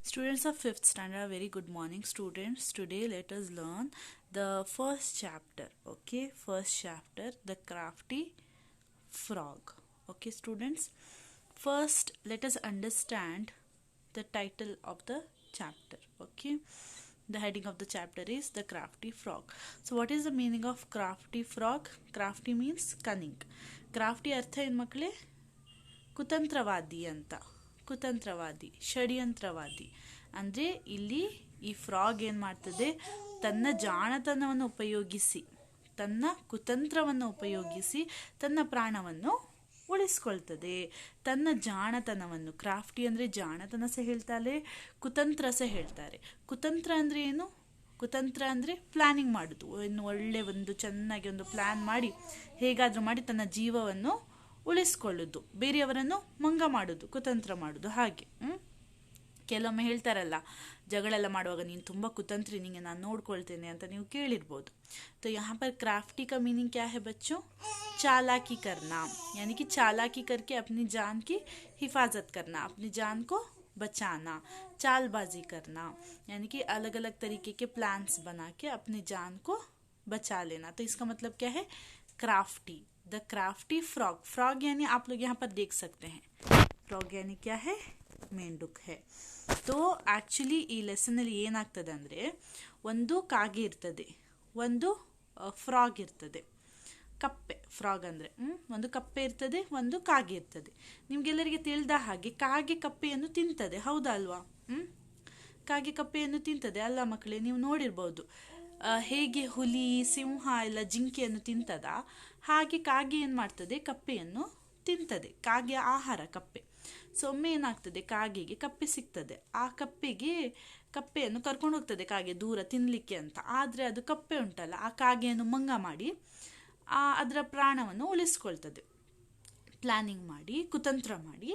Students of 5th standard, very good morning students. Today let us learn the first chapter. Okay, first chapter, the crafty frog. Okay students, first let us understand the title of the chapter. Okay, the heading of the chapter is the crafty frog. So what is the meaning of crafty frog? Crafty means cunning. Crafty अर्थ ಏನು ಮಕ್ಕಳೇ? ಕುತಂತ್ರವಾದಿ ಅಂತ. ಕುತಂತ್ರವಾದಿ, ಷಡ್ಯಂತ್ರವಾದಿ ಅಂದರೆ ಇಲ್ಲಿ ಈ frog ಏನು ಮಾಡ್ತದೆ, ತನ್ನ ಜಾಣತನವನ್ನು ಉಪಯೋಗಿಸಿ, ತನ್ನ ಕುತಂತ್ರವನ್ನು ಉಪಯೋಗಿಸಿ ತನ್ನ ಪ್ರಾಣವನ್ನು ಉಳಿಸ್ಕೊಳ್ತದೆ. ತನ್ನ ಜಾಣತನವನ್ನು, ಕ್ರಾಫ್ಟಿ ಅಂದರೆ ಜಾಣತನ ಸಹ ಹೇಳ್ತಾರೆ, ಕುತಂತ್ರ ಸಹ ಹೇಳ್ತಾರೆ. ಕುತಂತ್ರ ಅಂದರೆ ಏನು? ಕುತಂತ್ರ ಅಂದರೆ ಪ್ಲ್ಯಾನಿಂಗ್ ಮಾಡೋದು. ಇನ್ನು ಒಳ್ಳೆ ಒಂದು ಚೆನ್ನಾಗಿ ಒಂದು ಪ್ಲ್ಯಾನ್ ಮಾಡಿ ಹೇಗಾದರೂ ಮಾಡಿ ತನ್ನ ಜೀವವನ್ನು ಉಳಿಸ್ಕೊಳ್ಳೋದು, ಬೇರೆಯವರನ್ನು ಮಂಗ ಮಾಡೋದು, ಕುತಂತ್ರ ಮಾಡೋದು. ಹಾಗೆ ಕೆಲವೊಮ್ಮೆ ಹೇಳ್ತಾರಲ್ಲ, ಜಗಳೆಲ್ಲ ಮಾಡುವಾಗ ನೀನು ತುಂಬ ಕುತಂತ್ರಿ, ನಿಂಗೆ ನಾನು ನೋಡ್ಕೊಳ್ತೇನೆ ಅಂತ ನೀವು ಕೇಳಿರ್ಬೋದು. तो यहाँ पर क्राफ्टी का मीनिंग क्या है बच्चों? चालाकी करना, यानी कि चालाकी करके अपनी जान की हिफाजत करना, अपनी जान को बचाना. चालबाजी करना यानी कि अलग अलग तरीके के प्लान्स बना के अपनी जान को बचा लेना. तो इसका मतलब क्या है? Crafty. The crafty frog. Frog यानी आप लोग यहाँ पर देख सकते हैं, ಫ್ರಾಗ್ ಯಾನಿ ಕ್ಯಾ ಹೇ? ಮೇಂಡುಕ್ ಹೇ. ತೋ ಆ್ಯಕ್ಚುಲಿ ಈ ಲೆಸನಲ್ಲಿ ಏನಾಗ್ತದೆ ಅಂದರೆ, ಒಂದು ಕಾಗೆ ಇರ್ತದೆ, ಒಂದು ಫ್ರಾಗ್ ಇರ್ತದೆ. ಕಪ್ಪೆ, ಫ್ರಾಗ್ ಅಂದರೆ ಒಂದು ಕಪ್ಪೆ ಇರ್ತದೆ, ಒಂದು ಕಾಗೆ ಇರ್ತದೆ. ನಿಮಗೆಲ್ಲರಿಗೆ ತಿಳಿದ ಹಾಗೆ ಕಾಗೆ ಕಪ್ಪೆಯನ್ನು ತಿಂತದೆ, ಹೌದಾ ಅಲ್ವಾ? ಕಾಗೆ ಕಪ್ಪೆಯನ್ನು ತಿಂತದೆ ಅಲ್ಲ ಮಕ್ಕಳೇ? ನೀವು ನೋಡಿರ್ಬೋದು, ಹೇಗೆ ಹುಲಿ, ಸಿಂಹ ಎಲ್ಲ ಜಿಂಕೆಯನ್ನು ತಿಂತದ, ಹಾಗೆ ಕಾಗೆ ಏನು ಮಾಡ್ತದೆ, ಕಪ್ಪೆಯನ್ನು ತಿಂತದೆ. ಕಾಗೆಯ ಆಹಾರ ಕಪ್ಪೆ. ಸೊ ಒಮ್ಮೆ ಏನಾಗ್ತದೆ, ಕಾಗೆಗೆ ಕಪ್ಪೆ ಸಿಗ್ತದೆ. ಆ ಕಪ್ಪೆಯನ್ನು ಕರ್ಕೊಂಡು ಹೋಗ್ತದೆ ಕಾಗೆ ದೂರ ತಿನ್ನಲಿಕ್ಕೆ ಅಂತ. ಆದರೆ ಅದು ಕಪ್ಪೆ ಉಂಟಲ್ಲ, ಆ ಕಾಗೆಯನ್ನು ಮಂಗ ಮಾಡಿ ಅದರ ಪ್ರಾಣವನ್ನು ಉಳಿಸ್ಕೊಳ್ತದೆ. ಪ್ಲಾನಿಂಗ್ ಮಾಡಿ, ಕುತಂತ್ರ ಮಾಡಿ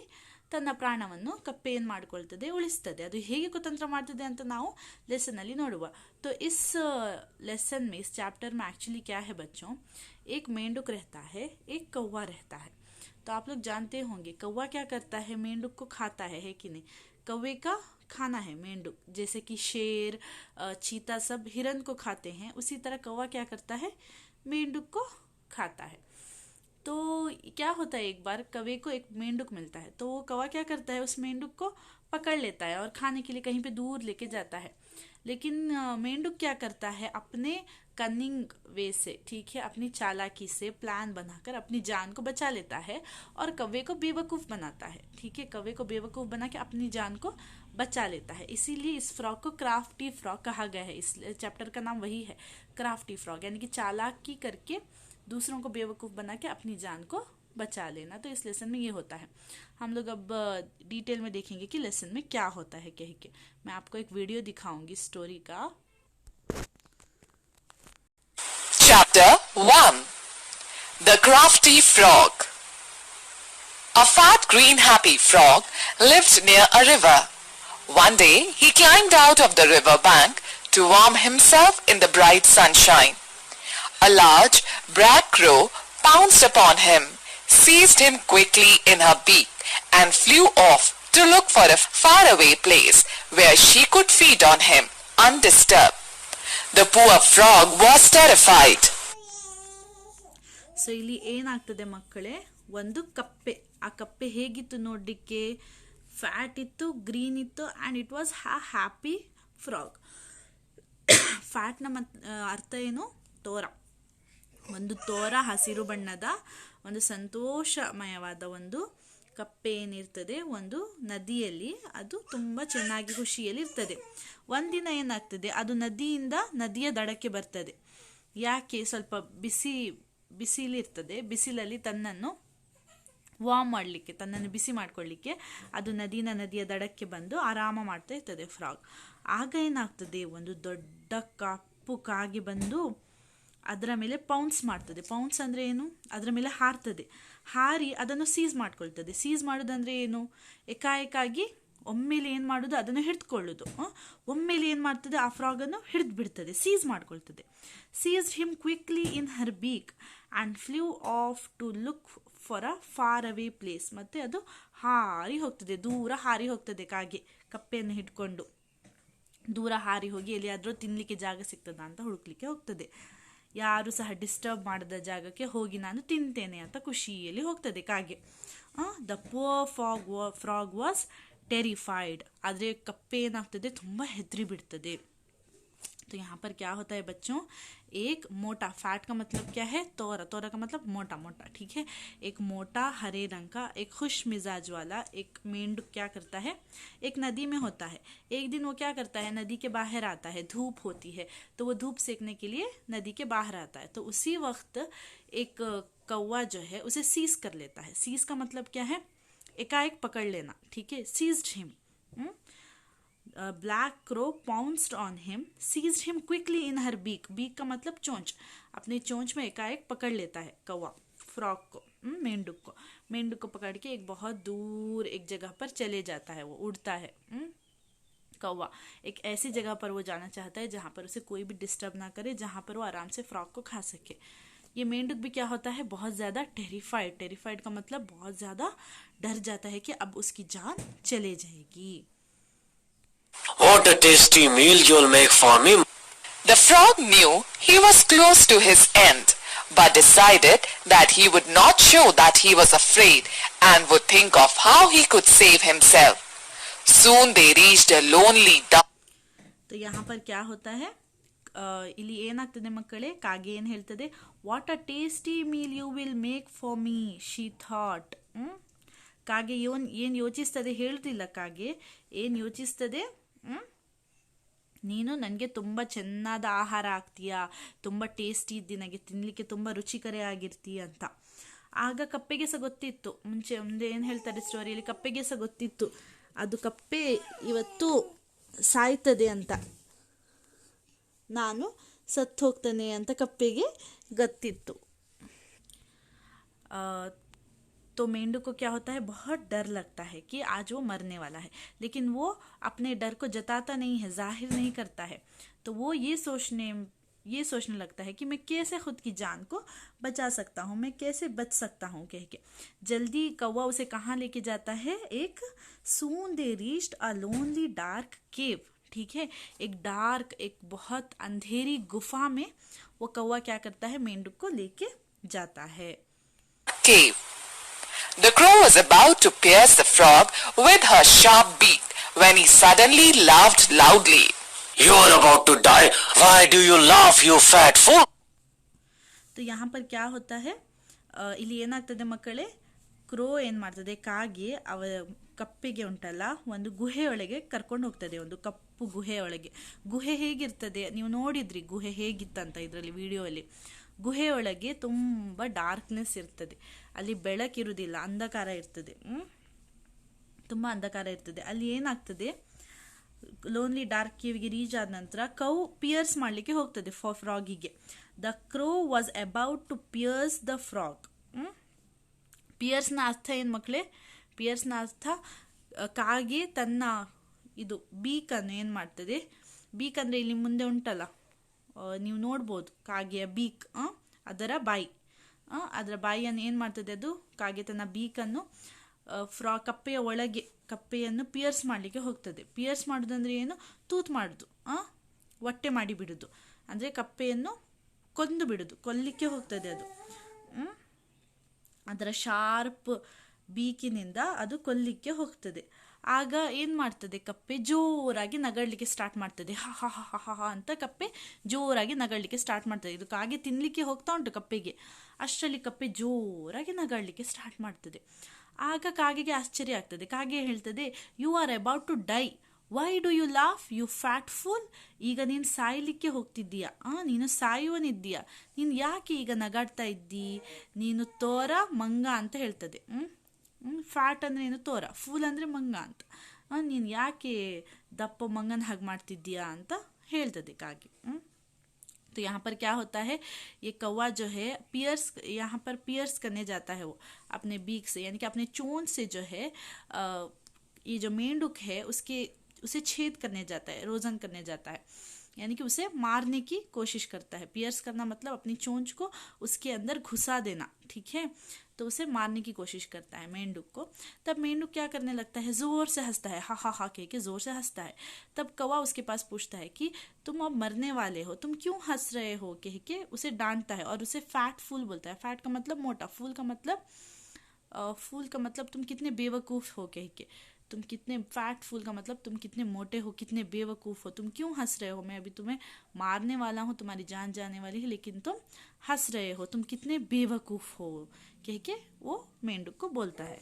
ತನ್ನ ಪ್ರಾಣವನ್ನು ಕಪ್ಪೆ ಏನು ಮಾಡ್ಕೊಳ್ತದೆ, ಉಳಿಸ್ತದೆ. ಅದು ಹೇಗೆ ಕುತಂತ್ರ ಮಾಡ್ತದೆ ಅಂತ ನಾವು ಲೆಸನಲ್ಲಿ ನೋಡುವ. तो इस लेसन में, इस चैप्टर में एक्चुअली क्या है बच्चों, एक मेंढक रहता है, एक कौवा रहता है. तो आप लोग जानते होंगे कौवा क्या करता है, मेंढक को खाता है कि नहीं? कौवे का खाना है मेंढक, जैसे कि शेर, चीता सब हिरन को खाते हैं, उसी तरह कौवा क्या करता है, मेंढक को खाता है. तो क्या होता है, एक बार कौवे को एक मेंढक मिलता है, तो वो कौवा क्या करता है, उस मेंढक को पकड़ लेता है और खाने के लिए कहीं पे दूर लेके जाता है. लेकिन मेंढक क्या करता है, अपने कनिंग वे से, ठीक है, अपनी चालाकी से प्लान बनाकर अपनी जान को बचा लेता है और कौवे को बेवकूफ़ बनाता है. ठीक है, कौवे को बेवकूफ़ बना के अपनी जान को बचा लेता है. इसीलिए इस फ्रॉग को क्राफ्टी फ्रॉग कहा गया है. इस चैप्टर का नाम वही है, क्राफ्टी फ्रॉग, यानी कि चालाकी करके दूसरों को बेवकूफ़ बना के अपनी जान को बचा लेना. तो इस लेसन में ये होता है. हम लोग अब डिटेल में देखेंगे कि लेसन में क्या होता है कह के. मैं आपको एक वीडियो दिखाऊंगी स्टोरी का. Chapter 1. The Crafty Frog. A fat green happy frog lived near a river. One day he climbed out of the river bank to warm himself in the bright sunshine. A large black crow pounced upon him, seized him quickly in her beak and flew off to look for a faraway place where she could feed on him undisturbed. The poor frog was terrified. So ಇಲ್ಲಿ ಏನಾಗ್ತದೆ ಮಕ್ಕಳೇ, ಒಂದು ಕಪ್ಪೆ. ಆ ಕಪ್ಪೆ ಹೇಗಿತ್ತು ನೋಡಲಿಕ್ಕೆ? Fat ಇತ್ತು, ಗ್ರೀನ್ ಇತ್ತು, and it was happy frog. ಫ್ಯಾಟ್ನ ಅರ್ಥ ಏನು? ತೋರ. ಒಂದು ತೋರ ಹಸಿರು ಬಣ್ಣದ ಒಂದು ಸಂತೋಷಮಯವಾದ ಒಂದು ಕಪ್ಪೆ ಏನಿರ್ತದೆ, ಒಂದು ನದಿಯಲ್ಲಿ ಅದು ತುಂಬ ಚೆನ್ನಾಗಿ ಖುಷಿಯಲ್ಲಿ ಇರ್ತದೆ. ಒಂದಿನ ಏನಾಗ್ತದೆ, ಅದು ನದಿಯ ದಡಕ್ಕೆ ಬರ್ತದೆ. ಯಾಕೆ? ಸ್ವಲ್ಪ ಬಿಸಿಲಿರ್ತದೆ. ಬಿಸಿಲಲ್ಲಿ ತನ್ನನ್ನು ವಾರ್ಮ್ ಮಾಡಲಿಕ್ಕೆ, ತನ್ನನ್ನು ಬಿಸಿ ಮಾಡ್ಕೊಳ್ಳಿಕ್ಕೆ ಅದು ನದಿಯ ದಡಕ್ಕೆ ಬಂದು ಆರಾಮ ಮಾಡ್ತಾ ಇರ್ತದೆ ಫ್ರಾಗ್. ಆಗ ಏನಾಗ್ತದೆ, ಒಂದು ದೊಡ್ಡ ಕಪ್ಪು ಕಾಗೆ ಬಂದು ಅದರ ಮೇಲೆ ಪೌನ್ಸ್ ಮಾಡ್ತದೆ. ಪೌನ್ಸ್ ಅಂದರೆ ಏನು? ಅದರ ಮೇಲೆ ಹಾರ್ತದೆ. ಹಾರಿ ಅದನ್ನು ಸೀಸ್ ಮಾಡ್ಕೊಳ್ತದೆ. ಸೀಸ್ ಮಾಡೋದಂದರೆ ಏನು? ಏಕಾಏಕಾಗಿ ಒಮ್ಮೆಲೆ ಏನು ಮಾಡೋದು, ಅದನ್ನು ಹಿಡಿದುಕೊಳ್ಳೋದು. ಒಮ್ಮೆಲೆ ಏನು ಮಾಡ್ತದೆ, ಆ ಫ್ರಾಗನ್ನು ಹಿಡಿದು ಬಿಡ್ತದೆ, ಸೀಸ್ ಮಾಡ್ಕೊಳ್ತದೆ. Seized him quickly in her beak and flew off to look for a far away place. ಮತ್ತು ಅದು ಹಾರಿ ಹೋಗ್ತದೆ, ದೂರ ಹಾರಿ ಹೋಗ್ತದೆ ಕಪ್ಪೆಯನ್ನು ಹಿಡ್ಕೊಂಡು ದೂರ ಹಾರಿ ಹೋಗಿ ಎಲ್ಲಿಯಾದರೂ ತಿನ್ನಲಿಕ್ಕೆ ಜಾಗ ಸಿಗ್ತದ ಅಂತ ಹುಡುಕ್ಲಿಕ್ಕೆ ಹೋಗ್ತದೆ. ಯಾರು ಸಹ ಡಿಸ್ಟರ್ಬ್ ಮಾಡದ ಜಾಗಕ್ಕೆ ಹೋಗಿ ನಾನು ತಿಂತೇನೆ ಅಂತ ಖುಷಿಯಲ್ಲಿ ಹೋಗ್ತದೆ ಕಾಗೆ. The poor frog was terrified. ಆದರೆ ಕಪ್ಪೆ ಏನಾಗ್ತದೆ, ತುಂಬ ಹೆದರಿ ಬಿಡ್ತದೆ. तो यहाँ पर क्या होता है बच्चों, एक मोटा, फैट का मतलब क्या है, तोरा, तोरा का मतलब मोटा मोटा, ठीक है. एक मोटा हरे रंग का एक खुश मिजाज वाला एक मेंढक क्या करता है, एक नदी में होता है. एक दिन वो क्या करता है, नदी के बाहर आता है, धूप होती है तो वो धूप सेकने के लिए नदी के बाहर आता है. तो उसी वक्त एक कौवा जो है उसे सीज कर लेता है. सीज का मतलब क्या है, एकाएक पकड़ लेना, ठीक है. Seized him. Black crow pounced on him, seized him quickly in her beak. Beak का मतलब चोंच. अपने चोंच में एकाएक पकड़ लेता है कौवा फ्रॉग को, मेंढक को. मेंढक को पकड़ के एक बहुत दूर एक जगह पर चले जाता है, वो उड़ता है. कौवा एक ऐसी जगह पर वो जाना चाहता है जहाँ पर उसे कोई भी डिस्टर्ब ना करे, जहाँ पर वो आराम से फ्रॉग को खा सके. ये मेंढक भी क्या होता है, बहुत ज़्यादा टेरिफाइड. टेरिफाइड का मतलब बहुत ज़्यादा डर जाता है कि अब उसकी जान चले जाएगी. What a tasty meal you'll make for me. The frog knew he was close to his end, but decided that he would not show that he was afraid and would think of how he could save himself. Soon they reached a lonely duck. तो यहाँ पर क्या होता है, ಇಲ್ಲಿ ಏನಾಗ್ತದೆ ಮಕ್ಕಳೇ, ಕಾಗೆ ಏನು ಹೇಳ್ತದೆ, what a tasty meal you will make for me she thought. ಕಾಗೆ ಏನು ಯೋಚಿಸ್ತದೆ ಹೇಳುತ್ತಿಲ್ಲ. ಕಾಗೆ ಏನು ಯೋಚಿಸ್ತದೆ, ನೀನು ನನಗೆ ತುಂಬ ಚೆನ್ನಾದ ಆಹಾರ ಆಗ್ತೀಯಾ, ತುಂಬ ಟೇಸ್ಟಿ ಇದ್ದಿ, ನನಗೆ ತಿನ್ನಲಿಕ್ಕೆ ತುಂಬ ರುಚಿಕರ ಆಗಿರ್ತೀಯ ಅಂತ. ಆಗ ಕಪ್ಪೆಗೆ ಸಹ ಗೊತ್ತಿತ್ತು, ಮುಂದೆ ಏನು ಹೇಳ್ತಾರೆ ಸ್ಟೋರಿಯಲ್ಲಿ, ಕಪ್ಪೆಗೆ ಸಹ ಗೊತ್ತಿತ್ತು ಅದು ಕಪ್ಪೆ ಇವತ್ತು ಸಾಯ್ತದೆ ಅಂತ, ನಾನು ಸತ್ತು ಹೋಗ್ತಾನೆ ಅಂತ ಕಪ್ಪೆಗೆ ಗೊತ್ತಿತ್ತು. तो मेंढक को क्या होता है, बहुत डर लगता है कि आज वो मरने वाला है, लेकिन वो अपने डर को जताता नहीं है, जाहिर नहीं करता है. तो वो ये सोचने लगता है कि मैं कैसे खुद की जान को बचा सकता हूँ, मैं कैसे बच सकता हूँ कह के. जल्दी कौवा उसे कहाँ लेके जाता है, एक soon they reached a lonely dark cave, ठीक है. एक डार्क, एक बहुत अंधेरी गुफा में वो कौवा क्या करता है, मेंढक को लेके जाता है. Cave. The crow was about to pierce the frog with her sharp beak when he suddenly laughed loudly. You are about to die. Why do you laugh, you fat fool? तो यहाँ पर क्या होता है, ಇಲ್ಲಿ ಏನಾಗ್ತದೆ ಮಕ್ಕಳೇ, ಕ್ರೋ ಏನು ಮಾಡ್ತದೆ, ಕಾಗೆ ಕಪ್ಪೆಗೆ ಉಂಟಲ್ಲ ಒಂದು ಗುಹೆಯೊಳಗೆ ಕರ್ಕೊಂಡು ಹೋಗ್ತದೆ, ಒಂದು ಕಪ್ಪು ಗುಹೆಯೊಳಗೆ. ಗುಹೆ ಹೇಗಿರ್ತದೆ ನೀವು ನೋಡಿದ್ರಿ, ಗುಹೆ ಹೇಗಿತ್ತಂತ ಇದರಲ್ಲಿ ವಿಡಿಯೋಲ್ಲಿ. ಗುಹೆಯೊಳಗೆ ತುಂಬ ಡಾರ್ಕ್ನೆಸ್ ಇರ್ತದೆ, ಅಲ್ಲಿ ಬೆಳಕಿರುವುದಿಲ್ಲ, ಅಂಧಕಾರ ಇರ್ತದೆ, ತುಂಬ ಅಂಧಕಾರ ಇರ್ತದೆ. ಅಲ್ಲಿ ಏನಾಗ್ತದೆ, ಲೋನ್ಲಿ ಡಾರ್ಕ್ ಕೇವ್ಗೆ ರೀಚ್ ಆದ ನಂತರ ಕೌ ಪಿಯರ್ಸ್ ಮಾಡಲಿಕ್ಕೆ ಹೋಗ್ತದೆ ಫ್ರಾಗಿಗೆ. The crow was about to pierce the frog. ಪಿಯರ್ಸ್ನ ಅರ್ಥ ಏನು ಮಕ್ಕಳೇ, ಪಿಯರ್ಸ್ನ ಅರ್ಥ ಕಾಗೆ ತನ್ನ ಇದು ಬೀಕನ್ನು ಏನು ಮಾಡ್ತದೆ, ಬೀಕ್ ಅಂದರೆ ಇಲ್ಲಿ ಮುಂದೆ ಉಂಟಲ್ಲ ನೀವು ನೋಡ್ಬೋದು, ಕಾಗೆಯ ಬೀಕ್, ಅದರ ಬಾಯಿ, ಅದರ ಬಾಯಿಯನ್ನು ಏನು ಮಾಡ್ತದೆ, ಅದು ಕಾಗೆ ತನ್ನ ಬೀಕನ್ನು ಕಪ್ಪೆಯ ಒಳಗೆ ಕಪ್ಪೆಯನ್ನು ಪಿಯರ್ಸ್ ಮಾಡಲಿಕ್ಕೆ ಹೋಗ್ತದೆ. ಪಿಯರ್ಸ್ ಮಾಡೋದಂದ್ರೆ ಏನು, ತೂತು ಮಾಡೋದು, ಹೊಟ್ಟೆ ಮಾಡಿ ಬಿಡೋದು, ಅಂದರೆ ಕಪ್ಪೆಯನ್ನು ಕೊಂದು ಬಿಡೋದು, ಕೊಲ್ಲಿಕ್ಕೆ ಹೋಗ್ತದೆ ಅದು. ಅದರ ಶಾರ್ಪ್ ಬೀಕಿನಿಂದ ಅದು ಕೊಲ್ಲಿಕ್ಕೆ ಹೋಗ್ತದೆ. ಆಗ ಏನು ಮಾಡ್ತದೆ, ಕಪ್ಪೆ ಜೋರಾಗಿ ನಗಡಲಿಕ್ಕೆ ಸ್ಟಾರ್ಟ್ ಮಾಡ್ತದೆ. ಹ ಹ ಹ ಹ ಹ ಅಂತ ಕಪ್ಪೆ ಜೋರಾಗಿ ನಗಡಲಿಕ್ಕೆ ಸ್ಟಾರ್ಟ್ ಮಾಡ್ತದೆ. ಇದು ಕಾಗೆ ತಿನ್ನಲಿಕ್ಕೆ ಹೋಗ್ತಾ ಉಂಟು ಕಪ್ಪೆಗೆ, ಅಷ್ಟರಲ್ಲಿ ಕಪ್ಪೆ ಜೋರಾಗಿ ನಗಡಲಿಕ್ಕೆ ಸ್ಟಾರ್ಟ್ ಮಾಡ್ತದೆ. ಆಗ ಕಾಗೆಗೆ ಆಶ್ಚರ್ಯ ಆಗ್ತದೆ. ಕಾಗೆ ಹೇಳ್ತದೆ, you are about to die, why do you laugh you fat fool. ಈಗ ನೀನು ಸಾಯಲಿಕ್ಕೆ ಹೋಗ್ತಿದ್ದೀಯಾ, ನೀನು ಸಾಯುವನಿದ್ದೀಯಾ, ನೀನು ಯಾಕೆ ಈಗ ನಗಾಡ್ತಾ ಇದ್ದಿ, ನೀನು ತೋರ ಮಂಗ ಅಂತ ಹೇಳ್ತದೆ. ಫ್ಯಾಟ್ ಅಂದರೆ ಏನು, ತೋರ, ಫುಲ್ ಅಂದರೆ ಮಂಗ ಅಂತ. ನೀನು ಯಾಕೆ ದಪ್ಪ ಮಂಗನ ಹಾಗೆ ಮಾಡ್ತಿದ್ದೀಯಾ ಅಂತ ಹೇಳ್ತದೆ ಕಾಗೆ. तो यहाँ पर क्या होता है, ये कौवा जो है यहाँ पर पियर्स करने जाता है वो अपने बीक से, यानी कि अपने चोंच से जो है ये जो मेंढक है उसे छेद करने जाता है, रोजन करने जाता है. यानी कि उसे मारने की कोशिश करता है। पियर्स करना मतलब अपनी चोंच को उसके अंदर घुसा देना, ठीक है। तो उसे मारने की कोशिश करता है मेंढक को। तब मेंढक क्या करने लगता है, जोर से हंसता है, हा हा हा कह के जोर से हंसता है। तब कौवा उसके पास पूछता है कि तुम अब मरने वाले हो, तुम क्यों हंस रहे हो, कह के उसे डांटता है और उसे फैट फूल बोलता है। फैट का मतलब मोटा, फूल का मतलब तुम कितने बेवकूफ हो, कह के तुम कितने, फैट फूल का मतलब तुम कितने मोटे हो, कितने बेवकूफ हो, तुम क्यों हंस रहे हो, मैं अभी तुम्हें मारने वाला हूँ, तुम्हारी जान जाने वाली है, लेकिन तुम हंस रहे हो, तुम कितने बेवकूफ हो, कह के वो मेंढक को बोलता है।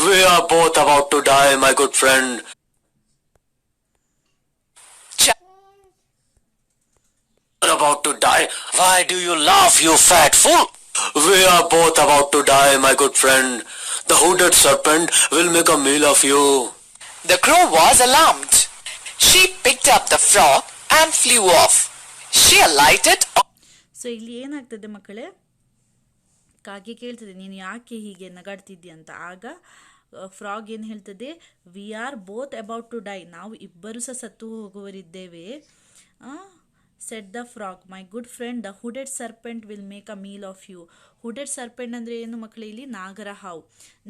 We are both about to die, my good friend. You're about to die. Why do you laugh, you fat fool? We are both about to die, my good friend. The hooded serpent will make a meal of you. The crow was alarmed. She picked up the frog and flew off. She alighted on so ಇಲ್ಲಿ ಏನಾಗ್ತದೆ ಮಕ್ಕಳೇ, ಕಾಗೆ ಕೇಳ್ತದೆ ನೀನು ಯಾಕೆ ಹೀಗೆ ನಗಾಡ್ತಿದ್ದಿ ಅಂತ. ಆಗ ಫ್ರಾಗ್ ಏನು ಹೇಳ್ತದೆ, we are both about to die, ನಾವು ಇಬ್ಬರು ಸಹ ಸತ್ತು ಹೋಗುವರಿದ್ದೇವೆ. Said the frog, my good friend, the hooded serpent will make a meal of you. Hooded serpent ಅಂದರೆ ಏನು ಮಕ್ಕಳೇ, ಇಲ್ಲಿ ನಾಗರ ಹಾವು.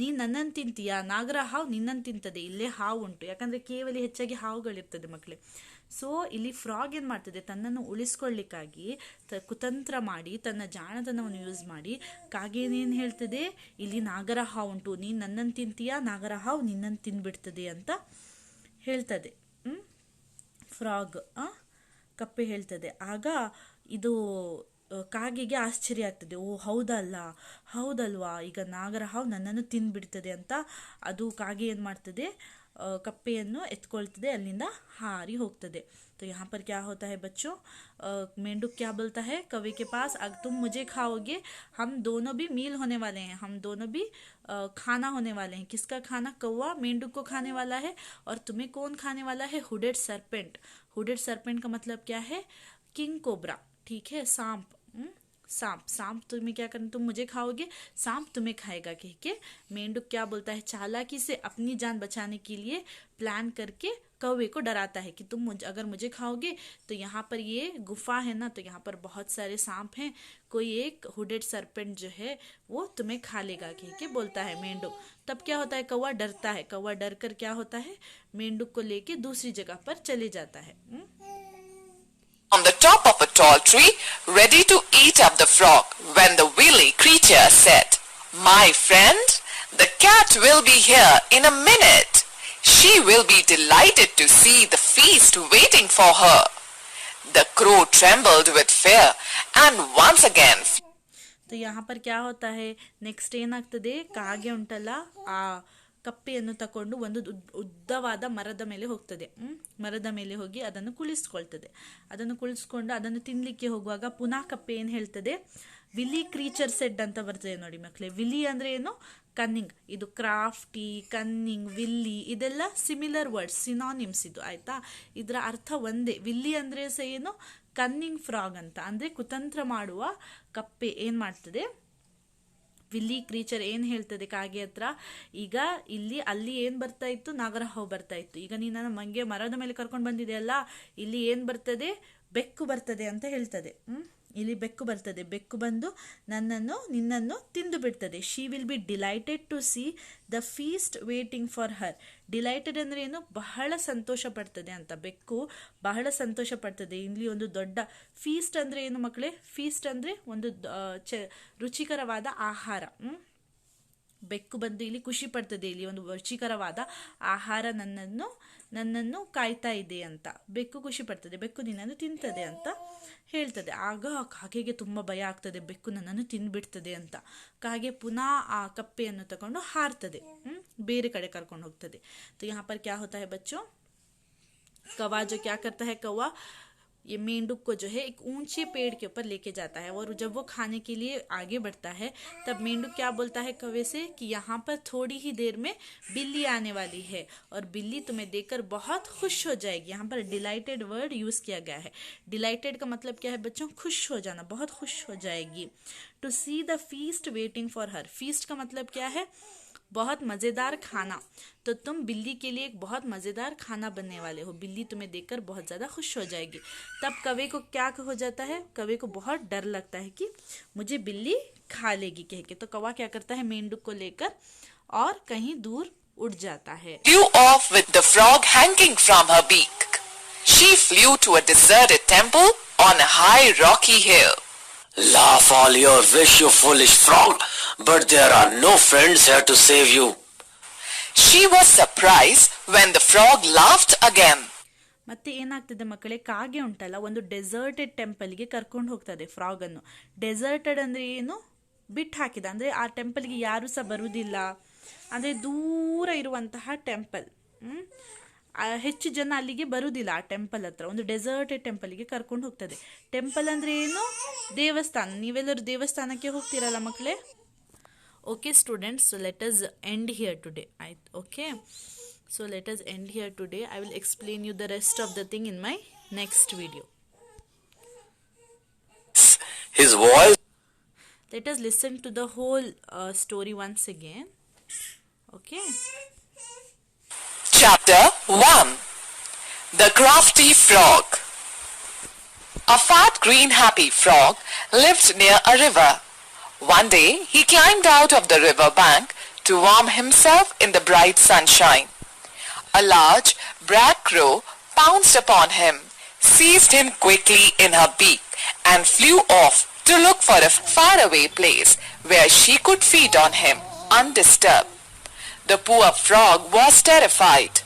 ನೀನು ನನ್ನನ್ನು ತಿಂತೀಯಾ, ನಾಗರ ಹಾವು ನಿನ್ನನ್ನು ತಿಂತದೆ. ಇಲ್ಲೇ ಹಾವು ಉಂಟು, ಯಾಕಂದರೆ ಕೇವಲ ಹೆಚ್ಚಾಗಿ ಹಾವುಗಳಿರ್ತದೆ ಮಕ್ಕಳೇ. ಸೊ ಇಲ್ಲಿ ಫ್ರಾಗ್ ಏನು ಮಾಡ್ತದೆ, ತನ್ನನ್ನು ಉಳಿಸ್ಕೊಳ್ಳಿಕ್ಕಾಗಿ ಕುತಂತ್ರ ಮಾಡಿ, ತನ್ನ ಜಾಣತನವನ್ನು ಯೂಸ್ ಮಾಡಿ ಕಾಗೇನೇನು ಹೇಳ್ತದೆ, ಇಲ್ಲಿ ನಾಗರ ಹಾವು ಉಂಟು, ನೀನು ನನ್ನನ್ನು ತಿಂತೀಯಾ, ನಾಗರ ಹಾವು ನಿನ್ನನ್ನು ತಿಂದ್ಬಿಡ್ತದೆ ಅಂತ ಹೇಳ್ತದೆ. ಫ್ರಾಗ್ ಕಪ್ಪೆ ಹೇಳ್ತದೆ. ಆಗ ಇದು ಕಾಗೆಗೆ ಆಶ್ಚರ್ಯ ಆಗ್ತದೆ, ಓ ಹೌದಲ್ವಾ, ಈಗ ನಾಗರ ಹಾವು ನನ್ನನ್ನು ತಿಂದ್ಬಿಡ್ತದೆ ಅಂತ. ಅದು ಕಾಗೆ ಏನು ಮಾಡ್ತದೆ, कप्पेಯನ್ನು ಎತ್ಕೊಳ್ತದೆ, ಅಲ್ಲಿಂದ ಹಾರಿ ಹೋಗ್ತದೆ. तो यहाँ पर क्या होता है बच्चों, मेंढक क्या बोलता है कौवे के पास, अगर तुम मुझे खाओगे हम दोनों भी मील होने वाले हैं, हम दोनों भी खाना होने वाले हैं. किसका खाना, कौवा मेंढक को खाने वाला है, और तुम्हें कौन खाने वाला है, हुडेड सरपेंट. हुडेड सरपेंट का मतलब क्या है, किंग कोबरा, ठीक है, सांप. सांप तुम्हें क्या करना, तुम मुझे खाओगे, सांप तुम्हें खाएगा, कह के मेंढक क्या बोलता है, चालाकी से अपनी जान बचाने के लिए प्लान करके कौवे को डराता है कि तुम अगर मुझे खाओगे तो यहाँ पर ये गुफा है ना, तो यहाँ पर बहुत सारे सांप हैं, कोई एक हुडेड सरपेंट जो है वो तुम्हें खा लेगा, कह के बोलता है मेंढक. तब क्या होता है, कौवा डरता है. कौवा डर कर क्या होता है, मेंढक को लेके दूसरी जगह पर चले जाता है. on the top of a tall tree, ready to eat up the frog, when the wily creature said, "My friend, the cat will be here in a minute. She will be delighted to see the feast waiting for her." The crow trembled with fear and once again. तो यहाँ पर क्या होता है, next ಏನಾಗ್ತದೆ, ಕಾಗೆ ಉಂಟಲ್ಲ ಆ ಕಪ್ಪೆಯನ್ನು ತಕೊಂಡು ಒಂದು ಉದ್ದವಾದ ಮರದ ಮೇಲೆ ಹೋಗ್ತದೆ. ಮರದ ಮೇಲೆ ಹೋಗಿ ಅದನ್ನು ಕುಳಿಸ್ಕೊಳ್ತದೆ. ಅದನ್ನು ಕುಳಿಸ್ಕೊಂಡು ಅದನ್ನು ತಿನ್ಲಿಕ್ಕೆ ಹೋಗುವಾಗ ಪುನಃ ಕಪ್ಪೆ ಏನು ಹೇಳ್ತದೆ, ವಿಲಿ ಕ್ರೀಚರ್ ಸೆಡ್ ಅಂತ ಬರ್ತದೆ ನೋಡಿ ಮಕ್ಕಳೇ. ವಿಲಿ ಅಂದ್ರೆ ಏನು, ಕನ್ನಿಂಗ್. ಇದು ಕ್ರಾಫ್ಟಿ, ಕನ್ನಿಂಗ್, ವಿಲ್ಲಿ ಇದೆಲ್ಲ ಸಿಮಿಲರ್ ವರ್ಡ್ಸ್, ಸಿನಾನಿಮ್ಸ್ ಇದು, ಆಯ್ತಾ. ಇದರ ಅರ್ಥ ಒಂದೇ. ವಿಲ್ಲಿ ಅಂದ್ರೆ ಸಹ ಏನು, ಕನ್ನಿಂಗ್ ಫ್ರಾಗ್ ಅಂತ, ಅಂದ್ರೆ ಕುತಂತ್ರ ಮಾಡುವ ಕಪ್ಪೆ ಏನ್ ಮಾಡ್ತದೆ, ವಿಲ್ಲಿ ಕ್ರೀಚರ್ ಏನ್ ಹೇಳ್ತದೆ ಕಾಗೆ ಹತ್ರ, ಈಗ ಅಲ್ಲಿ ಏನ್ ಬರ್ತಾ ಇತ್ತು, ನಾಗರ ಹಾವು ಬರ್ತಾ ಇತ್ತು, ಈಗ ನೀನು ನನ್ನ ಮಂಗೆ ಮರದ ಮೇಲೆ ಕರ್ಕೊಂಡು ಬಂದಿದೆಯಲ್ಲ, ಇಲ್ಲಿ ಏನ್ ಬರ್ತದೆ, ಬೆಕ್ಕು ಬರ್ತದೆ ಅಂತ ಹೇಳ್ತದೆ. ಇಲ್ಲಿ ಬೆಕ್ಕು ಬರ್ತದೆ, ಬೆಕ್ಕು ಬಂದು ನಿನ್ನನ್ನು ತಿಂದು ಬಿಡ್ತದೆ. She will be delighted to see the feast waiting for her. Delighted ಅಂದ್ರೆ ಏನು, ಬಹಳ ಸಂತೋಷ ಪಡ್ತದೆ ಅಂತ. ಬೆಕ್ಕು ಬಹಳ ಸಂತೋಷ ಪಡ್ತದೆ. ಇಲ್ಲಿ ಒಂದು ದೊಡ್ಡ ಫೀಸ್ಟ್ ಅಂದ್ರೆ ಏನು ಮಕ್ಕಳೇ, ಫೀಸ್ಟ್ ಅಂದ್ರೆ ಒಂದು ರುಚಿಕರವಾದ ಆಹಾರ. ಬೆಕ್ಕು ಬಂದು ಇಲ್ಲಿ ಖುಷಿ ಪಡ್ತದೆ, ಇಲ್ಲಿ ಒಂದು ರುಚಿಕರವಾದ ಆಹಾರ ನನ್ನನ್ನು ಕಾಯ್ತಾ ಇದೆ ಅಂತ. ಬೆಕ್ಕು ಖುಷಿ ಪಡ್ತದೆ, ಬೆಕ್ಕು ನಿನ್ನನ್ನು ತಿಂತದೆ ಅಂತ ಹೇಳ್ತದೆ. ಆಗ ಕಾಗೆಗೆ ತುಂಬ ಭಯ ಆಗ್ತದೆ, ಬೆಕ್ಕು ನನ್ನನ್ನು ತಿಂದ್ಬಿಡ್ತದೆ ಅಂತ. ಕಾಗೆ ಪುನಃ ಆ ಕಪ್ಪೆಯನ್ನು ತಗೊಂಡು ಹಾರ್ತದೆ, ಬೇರೆ ಕಡೆ ಕರ್ಕೊಂಡು ಹೋಗ್ತದೆ. तो यहाँ पर क्या होता है बच्चों, कौवा जो क्या करता है, कौवा ये मेंढक को जो है एक ऊंचे पेड़ के ऊपर लेके जाता है, और जब वो खाने के लिए आगे बढ़ता है तब मेंढक क्या बोलता है कौवे से कि यहाँ पर थोड़ी ही देर में बिल्ली आने वाली है, और बिल्ली तुम्हें देखकर बहुत खुश हो जाएगी. यहाँ पर डिलाइटेड वर्ड यूज किया गया है. डिलाइटेड का मतलब क्या है बच्चों, खुश हो जाना, बहुत खुश हो जाएगी. to see the feast waiting for her. Feast का मतलब क्या है? बहुत मजेदार खाना. तो तुम बिल्ली के लिए एक बहुत मजेदार खाना बनने वाले हो. बिल्ली तुम्हें देखकर बहुत ज्यादा खुश हो जाएगी. तब कौवे को क्या हो जाता है? कौवे को बहुत डर लगता है कि मुझे बिल्ली खा लेगी कह के. तो कौवा क्या करता है? मेंढक को लेकर और कहीं दूर उड़ जाता है. Flew off with the frog hanging from her beak. She flew to a deserted temple on a high rocky hill. Laugh all your wish, you foolish frog, but there are no friends here to save you. She was surprised when the frog laughed again. ಮತ್ತೆ ಏನಾಗ್ತದೆ ಮಕ್ಕಳೇ, ಕಾಗೆ ಉಂಟಲ್ಲ ಒಂದು deserted ಟೆಂಪಲ್ಗೆ ಕರ್ಕೊಂಡು ಹೋಗ್ತದೆ frog ಅನ್ನು. ಡೆಸರ್ಟೆಡ್ ಅಂದ್ರೆ ಏನು? ಬಿಟ್ಟು ಹಾಕಿದ ಅಂದ್ರೆ ಆ ಟೆಂಪಲ್ಗೆ ಯಾರು ಸಹ ಬರುವುದಿಲ್ಲ, ಅಂದ್ರೆ ದೂರ ಇರುವಂತಹ ಟೆಂಪಲ್. ಹೆಚ್ಚು ಜನ ಅಲ್ಲಿಗೆ ಬರುವುದಿಲ್ಲ ಆ ಟೆಂಪಲ್ ಹತ್ರ. ಒಂದು ಡೆಸರ್ಟೆಡ್ ಟೆಂಪಲ್ಗೆ ಕರ್ಕೊಂಡು ಹೋಗ್ತದೆ. ಟೆಂಪಲ್ ಅಂದ್ರೆ ಏನು? ದೇವಸ್ಥಾನ. ನೀವೆಲ್ಲರೂ ದೇವಸ್ಥಾನಕ್ಕೆ ಹೋಗ್ತೀರಲ್ಲ ಮಕ್ಕಳೇ? Okay students, so let us end here today. ಆಯ್ತು, okay. So let us end here today. I will explain you the rest of the thing in my next video. His voice. Let us listen to the whole story once again. Okay. Chapter 1. The Crafty Frog. A fat green happy frog lived near a river. One day he climbed out of the river bank to warm himself in the bright sunshine. A large black crow pounced upon him, seized him quickly in her beak, and flew off to look for a faraway place where she could feed on him undisturbed. The poor frog was terrified.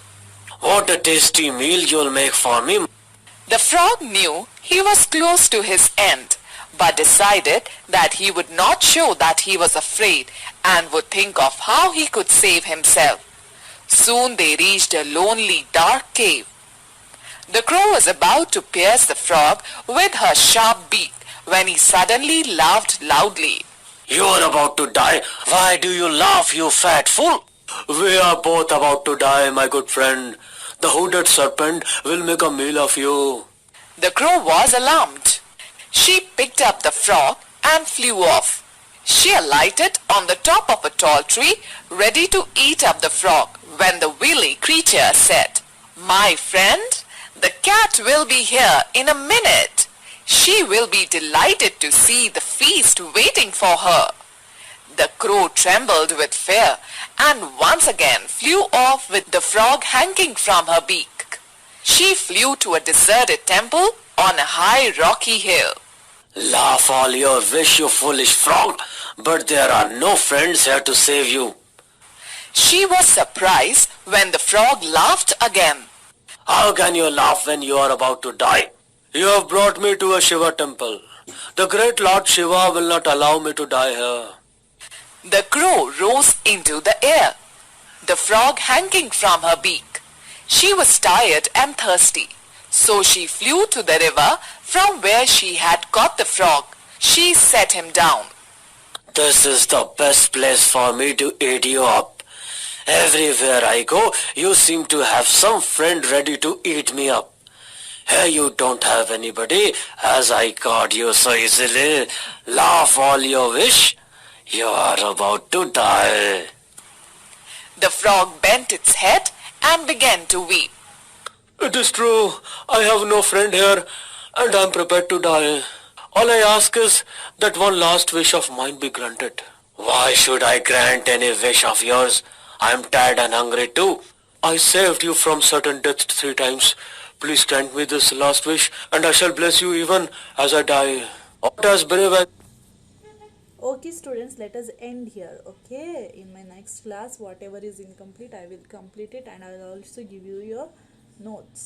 What a tasty meal you'll make for me. The frog knew he was close to his end, but decided that he would not show that he was afraid and would think of how he could save himself. Soon they reached a lonely, dark cave. The crow was about to pierce the frog with her sharp beak when he suddenly laughed loudly. You are about to die. Why do you laugh, you fat fool? We are both about to die, my good friend. The hooded serpent will make a meal of you. The crow was alarmed. She picked up the frog and flew off. She alighted on the top of a tall tree, ready to eat up the frog, when the wily creature said, "My friend, the cat will be here in a minute. She will be delighted to see the feast waiting for her." The crow trembled with fear and once again flew off with the frog hanging from her beak. She flew to a deserted temple on a high rocky hill. Laugh all your wish, you foolish frog, but there are no friends here to save you. She was surprised when the frog laughed again. How can you laugh when you are about to die? You have brought me to a Shiva temple. The great Lord Shiva will not allow me to die here. The crow rose into the air, the frog hanging from her beak. She was tired and thirsty, so she flew to the river from where she had caught the frog. She set him down. This is the best place for me to eat you up. Everywhere I go, you seem to have some friend ready to eat me up. Here you don't have anybody, as I caught you so easily. Laugh all you wish. You are about to die. The frog bent its head and began to weep. It is true. I have no friend here, and I am prepared to die. All I ask is that one last wish of mine be granted. Why should I grant any wish of yours? I am tired and hungry too. I saved you from certain death 3 times. Please grant me this last wish, and I shall bless you even as I die. What as brave as... Okay students, let us end here. Okay, in my next class whatever is incomplete I will complete it, and I will also give you your notes.